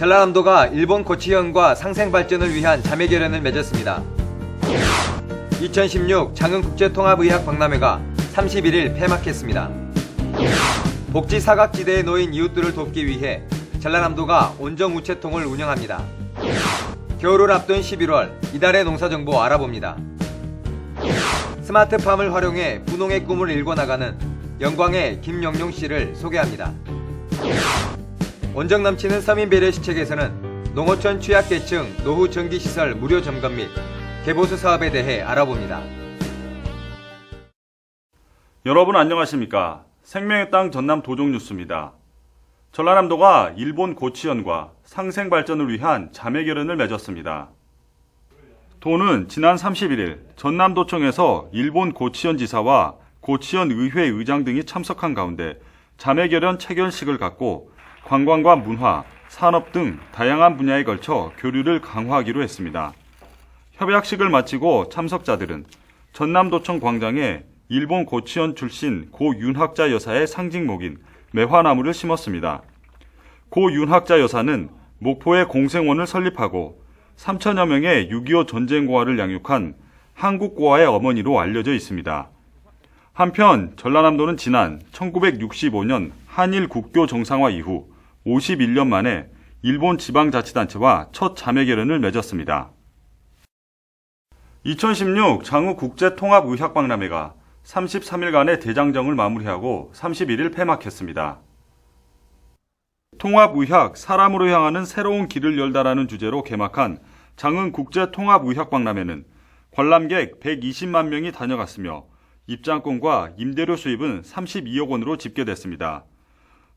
전라남도가 일본 고치현과 상생발전을 위한 자매결연을 맺었습니다. 2016 장흥국제통합의학박람회가 31일 폐막했습니다. 복지 사각지대에 놓인 이웃들을 돕기 위해 전라남도가 온정우체통을 운영합니다. 겨울을 앞둔 11월, 이달의 농사정보 알아봅니다. 스마트팜을 활용해 분홍의 꿈을 일궈나가는 영광의 김영용 씨를 소개합니다. 온정 넘치는 서민 배려 시책에서는 농어촌 취약계층 노후 전기시설 무료 점검 및 개보수 사업에 대해 알아봅니다. 여러분 안녕하십니까? 생명의 땅 전남 도종뉴스입니다. 전라남도가 일본 고치현과 상생발전을 위한 자매결연을 맺었습니다. 도는 지난 31일 전남도청에서 일본 고치현 지사와 고치현 의회 의장 등이 참석한 가운데 자매결연 체결식을 갖고 관광과 문화, 산업 등 다양한 분야에 걸쳐 교류를 강화하기로 했습니다. 협약식을 마치고 참석자들은 전남도청 광장에 일본 고치현 출신 고 윤학자 여사의 상징목인 매화나무를 심었습니다. 고 윤학자 여사는 목포에 공생원을 설립하고 3천여 명의 6.25 전쟁고아를 양육한 한국고아의 어머니로 알려져 있습니다. 한편 전라남도는 지난 1965년 한일 국교 정상화 이후 51년 만에 일본 지방자치단체와 첫 자매결연을 맺었습니다. 2016 장흥국제통합의학박람회가 33일간의 대장정을 마무리하고 31일 폐막했습니다. 통합의학, 사람으로 향하는 새로운 길을 열다라는 주제로 개막한 장흥국제통합의학박람회는 관람객 120만 명이 다녀갔으며 입장권과 임대료 수입은 32억 원으로 집계됐습니다.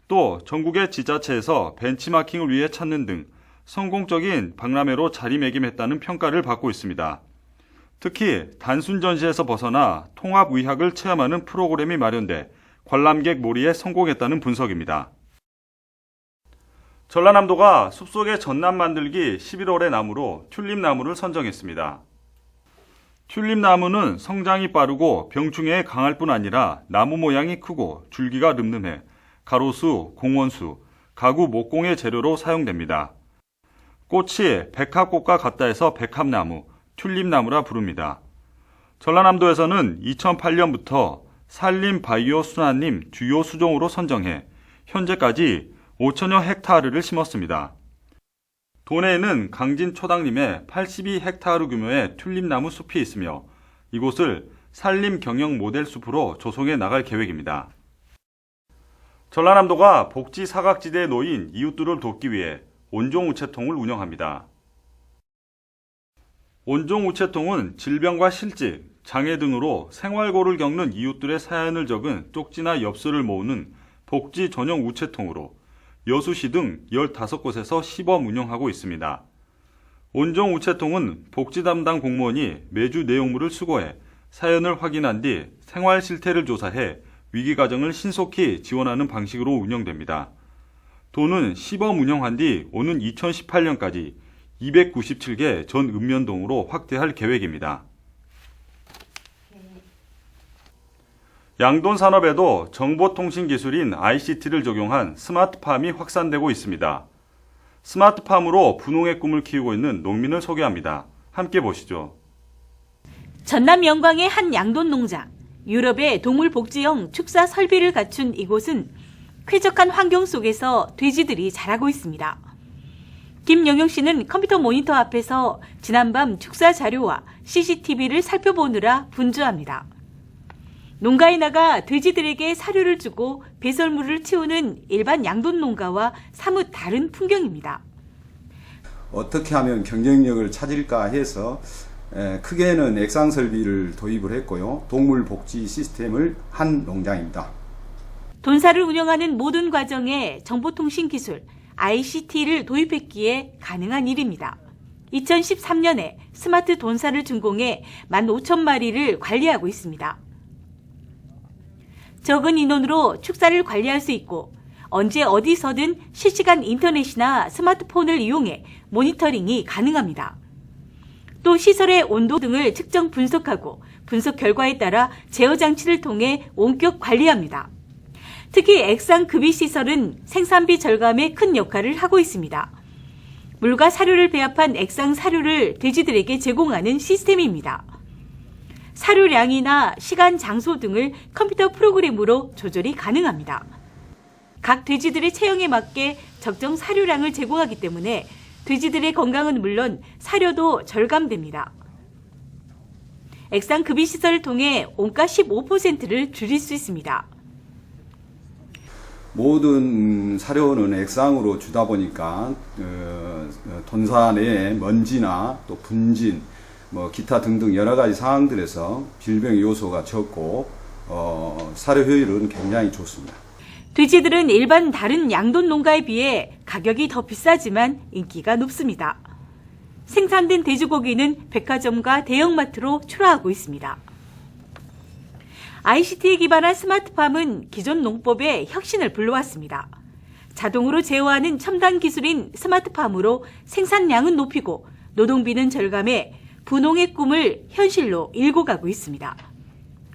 또 전국의 지자체에서 벤치마킹을 위해 찾는 등 성공적인 박람회로 자리매김했다는 평가를 받고 있습니다. 특히 단순 전시에서 벗어나 통합의학을 체험하는 프로그램이 마련돼 관람객 몰이에 성공했다는 분석입니다. 전라남도가 숲속의 전남 만들기 11월의 나무로 튤립나무를 선정했습니다. 튤립나무는 성장이 빠르고 병충해에 강할 뿐 아니라 나무 모양이 크고 줄기가 늠름해 가로수, 공원수, 가구 목공의 재료로 사용됩니다. 꽃이 백합꽃과 같다 해서 백합나무, 튤립나무라 부릅니다. 전라남도에서는 2008년부터 산림 바이오 순환림 주요 수종으로 선정해 현재까지 5천여 헥타르를 심었습니다. 도내에는 강진 초당림에 82헥타르 규모의 튤립나무 숲이 있으며 이곳을 산림 경영 모델 숲으로 조성해 나갈 계획입니다. 전라남도가 복지 사각지대에 놓인 이웃들을 돕기 위해 온종우체통을 운영합니다. 온종우체통은 질병과 실직, 장애 등으로 생활고를 겪는 이웃들의 사연을 적은 쪽지나 엽서를 모으는 복지 전용 우체통으로 여수시 등 15곳에서 시범 운영하고 있습니다. 온종우체통은 복지 담당 공무원이 매주 내용물을 수거해 사연을 확인한 뒤 생활 실태를 조사해 위기 과정을 신속히 지원하는 방식으로 운영됩니다. 도는 시범 운영한 뒤 오는 2018년까지 297개 전 읍면동으로 확대할 계획입니다. 양돈 산업에도 정보통신기술인 ICT를 적용한 스마트팜이 확산되고 있습니다. 스마트팜으로 분홍의 꿈을 키우고 있는 농민을 소개합니다. 함께 보시죠. 전남 영광의 한 양돈 농장. 유럽의 동물복지형 축사 설비를 갖춘 이곳은 쾌적한 환경 속에서 돼지들이 자라고 있습니다. 김영용 씨는 컴퓨터 모니터 앞에서 지난밤 축사 자료와 CCTV를 살펴보느라 분주합니다. 농가에 나가 돼지들에게 사료를 주고 배설물을 치우는 일반 양돈 농가와 사뭇 다른 풍경입니다. 어떻게 하면 경쟁력을 찾을까 해서 크게는 액상 설비를 도입을 했고요. 동물 복지 시스템을 한 농장입니다. 돈사를 운영하는 모든 과정에 정보통신 기술 ICT를 도입했기에 가능한 일입니다. 2013년에 스마트 돈사를 준공해 15,000마리를 관리하고 있습니다. 적은 인원으로 축사를 관리할 수 있고 언제 어디서든 실시간 인터넷이나 스마트폰을 이용해 모니터링이 가능합니다. 또 시설의 온도 등을 측정 분석하고 분석 결과에 따라 제어 장치를 통해 원격 관리합니다. 특히 액상 급이 시설은 생산비 절감에 큰 역할을 하고 있습니다. 물과 사료를 배합한 액상 사료를 돼지들에게 제공하는 시스템입니다. 사료량이나 시간, 장소 등을 컴퓨터 프로그램으로 조절이 가능합니다. 각 돼지들의 체형에 맞게 적정 사료량을 제공하기 때문에 돼지들의 건강은 물론 사료도 절감됩니다. 액상 급이 시설을 통해 원가 15%를 줄일 수 있습니다. 모든 사료는 액상으로 주다 보니까 돈사 내에 먼지나 또 분진, 기타 등등 여러 가지 상황들에서 질병 요소가 적고 사료 효율은 굉장히 좋습니다. 돼지들은 일반 다른 양돈 농가에 비해 가격이 더 비싸지만 인기가 높습니다. 생산된 돼지고기는 백화점과 대형마트로 출하하고 있습니다. ICT에 기반한 스마트팜은 기존 농법의 혁신을 불러왔습니다. 자동으로 제어하는 첨단 기술인 스마트팜으로 생산량은 높이고 노동비는 절감해 분홍의 꿈을 현실로 일궈 가고 있습니다.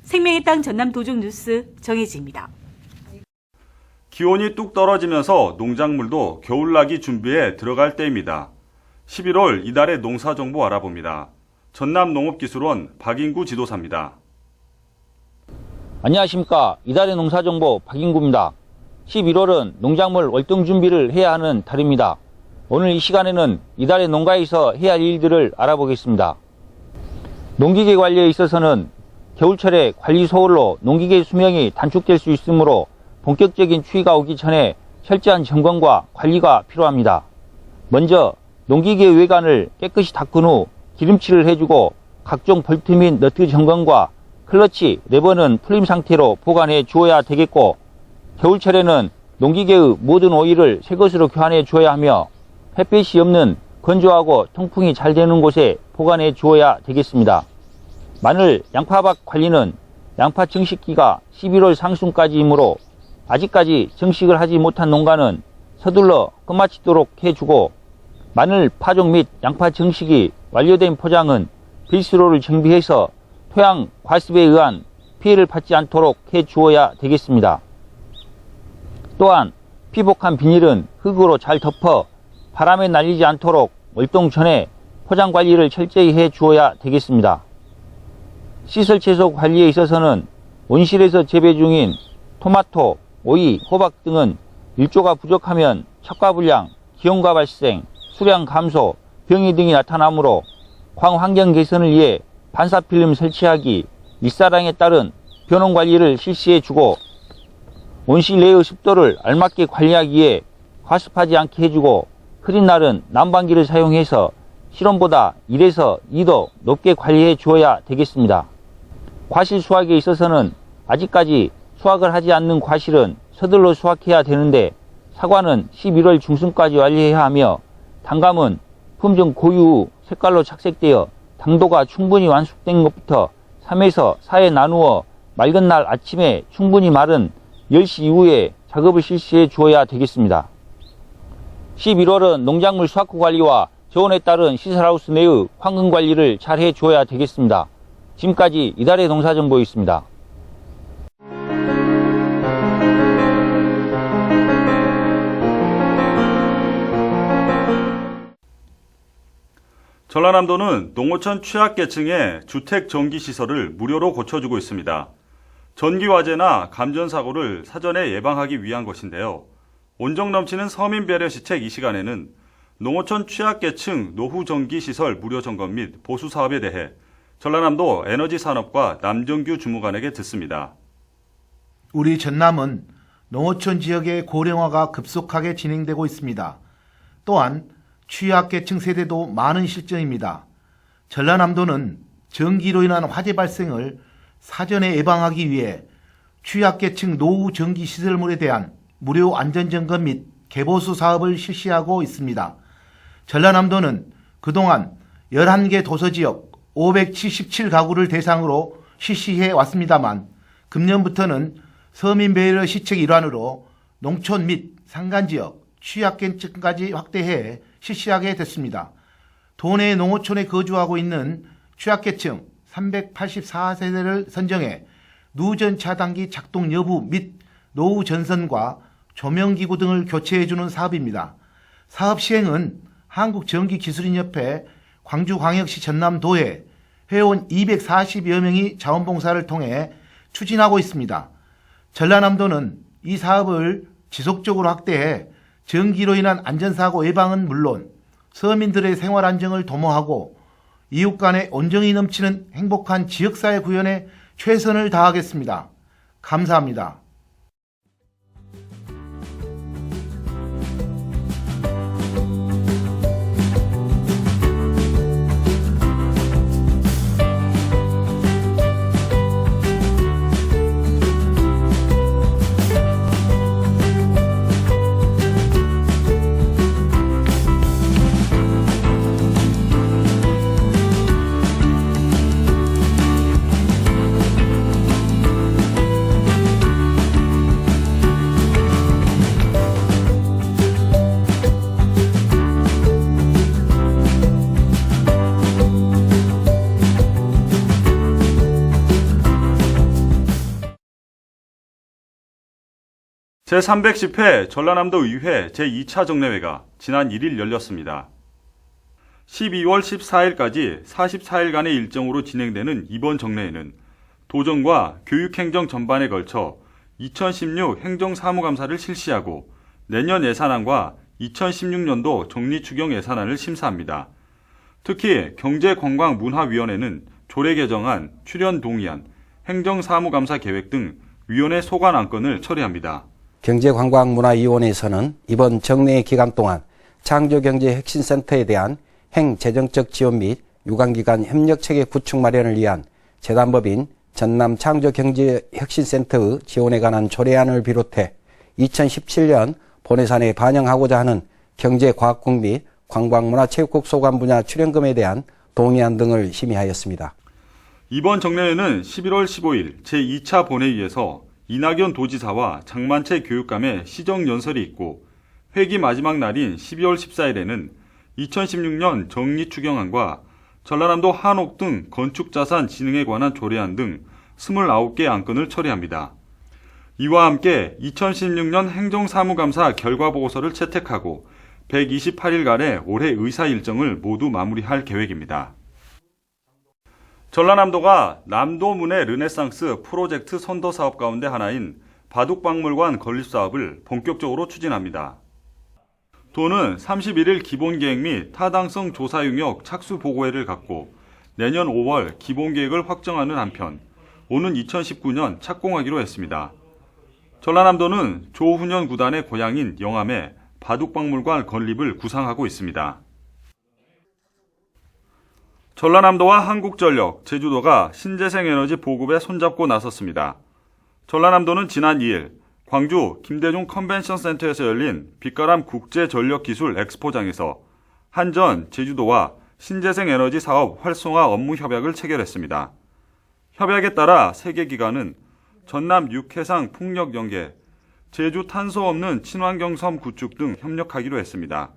생명의 땅 전남 도종 뉴스 정혜지입니다. 기온이 뚝 떨어지면서 농작물도 겨울나기 준비에 들어갈 때입니다. 11월 이달의 농사정보 알아봅니다. 전남농업기술원 박인구 지도사입니다. 안녕하십니까. 이달의 농사정보 박인구입니다. 11월은 농작물 월동 준비를 해야 하는 달입니다. 오늘 이 시간에는 이달의 농가에서 해야 할 일들을 알아보겠습니다. 농기계 관리에 있어서는 겨울철에 관리 소홀로 농기계 수명이 단축될 수 있으므로 본격적인 추위가 오기 전에 철저한 점검과 관리가 필요합니다. 먼저 농기계 외관을 깨끗이 닦은 후 기름칠을 해주고 각종 볼트 및 너트 점검과 클러치, 레버는 풀림 상태로 보관해 주어야 되겠고, 겨울철에는 농기계의 모든 오일을 새 것으로 교환해 주어야 하며 햇빛이 없는 건조하고 통풍이 잘 되는 곳에 보관해 주어야 되겠습니다. 마늘, 양파밭 관리는 양파 정식기가 11월 상순까지이므로 아직까지 정식을 하지 못한 농가는 서둘러 끝마치도록 해주고, 마늘 파종 및 양파 정식이 완료된 포장은 빌스로를 정비해서 토양 과습에 의한 피해를 받지 않도록 해주어야 되겠습니다. 또한 피복한 비닐은 흙으로 잘 덮어 바람에 날리지 않도록 월동 전에 포장 관리를 철저히 해주어야 되겠습니다. 시설 채소 관리에 있어서는 온실에서 재배 중인 토마토, 오이, 호박 등은 일조가 부족하면 척과불량, 기온과 발생, 수량 감소, 병이 등이 나타나므로 광환경 개선을 위해 반사필름 설치하기, 일사량에 따른 변온 관리를 실시해주고, 온실 내의 습도를 알맞게 관리하기 위해 과습하지 않게 해주고, 흐린 날은 난방기를 사용해서 실온보다 1에서 2도 높게 관리해 주어야 되겠습니다. 과실 수확에 있어서는 아직까지 수확을 하지 않는 과실은 서둘러 수확해야 되는데, 사과는 11월 중순까지 완료해야 하며, 단감은 품종 고유 후 색깔로 착색되어 당도가 충분히 완숙된 것부터 3에서 4에 나누어 맑은 날 아침에 충분히 마른 10시 이후에 작업을 실시해 주어야 되겠습니다. 11월은 농작물 수확 후 관리와 저온에 따른 시설하우스 내의 환경 관리를 잘 해 주어야 되겠습니다. 지금까지 이달의 농사정보였습니다. 전라남도는 농어촌 취약계층의 주택 전기시설을 무료로 고쳐주고 있습니다. 전기화재나 감전사고를 사전에 예방하기 위한 것인데요. 온정 넘치는 서민 배려 시책 이 시간에는 농어촌 취약계층 노후 전기시설 무료 점검 및 보수 사업에 대해 전라남도 에너지산업과 남정규 주무관에게 듣습니다. 우리 전남은 농어촌 지역의 고령화가 급속하게 진행되고 있습니다. 또한 취약계층 세대도 많은 실정입니다. 전라남도는 전기로 인한 화재 발생을 사전에 예방하기 위해 취약계층 노후 전기시설물에 대한 무료 안전점검 및 개보수 사업을 실시하고 있습니다. 전라남도는 그동안 11개 도서지역 577가구를 대상으로 실시해 왔습니다만, 금년부터는 서민 배려 시책 일환으로 농촌 및 산간지역 취약계층까지 확대해 실시하게 됐습니다. 도내 농어촌에 거주하고 있는 취약계층 384세대를 선정해 누전 차단기 작동 여부 및 노후 전선과 조명기구 등을 교체해주는 사업입니다. 사업 시행은 한국전기기술인협회, 광주광역시 전남도에 회원 240여 명이 자원봉사를 통해 추진하고 있습니다. 전라남도는 이 사업을 지속적으로 확대해 전기로 인한 안전사고 예방은 물론 서민들의 생활 안정을 도모하고 이웃 간의 온정이 넘치는 행복한 지역사회 구현에 최선을 다하겠습니다. 감사합니다. 제310회 전라남도 의회 제2차 정례회가 지난 1일 열렸습니다. 12월 14일까지 44일간의 일정으로 진행되는 이번 정례회는 도정과 교육행정 전반에 걸쳐 2016 행정사무감사를 실시하고 내년 예산안과 2016년도 정리추경 예산안을 심사합니다. 특히 경제관광문화위원회는 조례 개정안, 출연 동의안, 행정사무감사 계획 등 위원회 소관 안건을 처리합니다. 경제관광문화위원회에서는 이번 정례 기간 동안 창조경제혁신센터에 대한 행재정적 지원 및 유관기관 협력체계 구축 마련을 위한 재단법인 전남창조경제혁신센터의 지원에 관한 조례안을 비롯해 2017년 본예산에 반영하고자 하는 경제과학국 및 관광문화체육국 소관 분야 출연금에 대한 동의안 등을 심의하였습니다. 이번 정례회는 11월 15일 제2차 본회의에서 이낙연 도지사와 장만채 교육감의 시정연설이 있고 회기 마지막 날인 12월 14일에는 2016년 정리추경안과 전라남도 한옥 등 건축자산 진흥에 관한 조례안 등 29개 안건을 처리합니다. 이와 함께 2016년 행정사무감사 결과보고서를 채택하고 128일간의 올해 의사 일정을 모두 마무리할 계획입니다. 전라남도가 남도문의 르네상스 프로젝트 선도 사업 가운데 하나인 바둑박물관 건립사업을 본격적으로 추진합니다. 도는 31일 기본계획 및 타당성 조사 용역 착수 보고회를 갖고 내년 5월 기본계획을 확정하는 한편 오는 2019년 착공하기로 했습니다. 전라남도는 조훈현 구단의 고향인 영암에 바둑박물관 건립을 구상하고 있습니다. 전라남도와 한국전력, 제주도가 신재생에너지 보급에 손잡고 나섰습니다. 전라남도는 지난 2일 광주 김대중 컨벤션센터에서 열린 빛가람 국제전력기술 엑스포장에서 한전, 제주도와 신재생에너지 사업 활성화 업무 협약을 체결했습니다. 협약에 따라 세 개 기관은 전남 육해상 풍력 연계, 제주 탄소 없는 친환경 섬 구축 등 협력하기로 했습니다.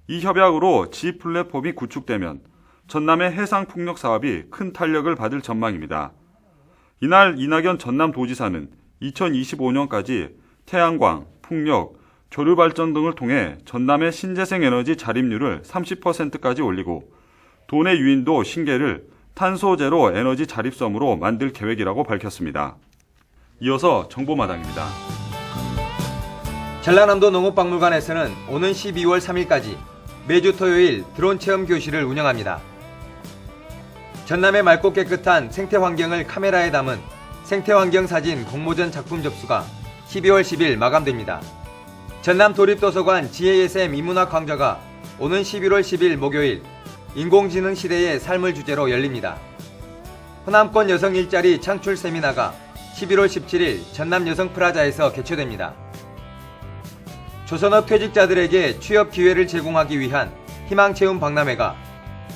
이 협약으로 지 플랫폼이 구축되면 전남의 해상 풍력 사업이 큰 탄력을 받을 전망입니다. 이날 이낙연 전남도지사는 2025년까지 태양광, 풍력, 조류발전 등을 통해 전남의 신재생에너지 자립률을 30%까지 올리고 도내 유인도 신계를 탄소 제로 에너지 자립섬으로 만들 계획이라고 밝혔습니다. 이어서 정보마당입니다. 전라남도 농업박물관에서는 오는 12월 3일까지 매주 토요일 드론 체험 교실을 운영합니다. 전남의 맑고 깨끗한 생태환경을 카메라에 담은 생태환경 사진 공모전 작품 접수가 12월 10일 마감됩니다. 전남 도립도서관 GASM 인문학 강좌가 오는 11월 10일 목요일 인공지능 시대의 삶을 주제로 열립니다. 호남권 여성 일자리 창출 세미나가 11월 17일 전남 여성 프라자에서 개최됩니다. 조선업 퇴직자들에게 취업 기회를 제공하기 위한 희망체험 박람회가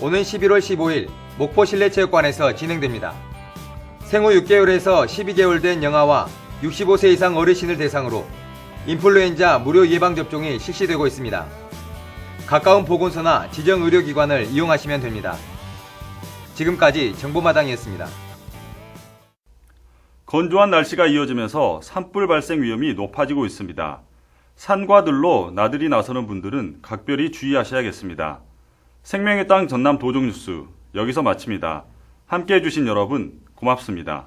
오는 11월 15일 목포 실내체육관에서 진행됩니다. 생후 6개월에서 12개월 된 영아와 65세 이상 어르신을 대상으로 인플루엔자 무료 예방접종이 실시되고 있습니다. 가까운 보건소나 지정 의료기관을 이용하시면 됩니다. 지금까지 정보마당이었습니다. 건조한 날씨가 이어지면서 산불 발생 위험이 높아지고 있습니다. 산과 들로 나들이 나서는 분들은 각별히 주의하셔야겠습니다. 생명의 땅 전남 도종뉴스 여기서 마칩니다. 함께해 주신 여러분 고맙습니다.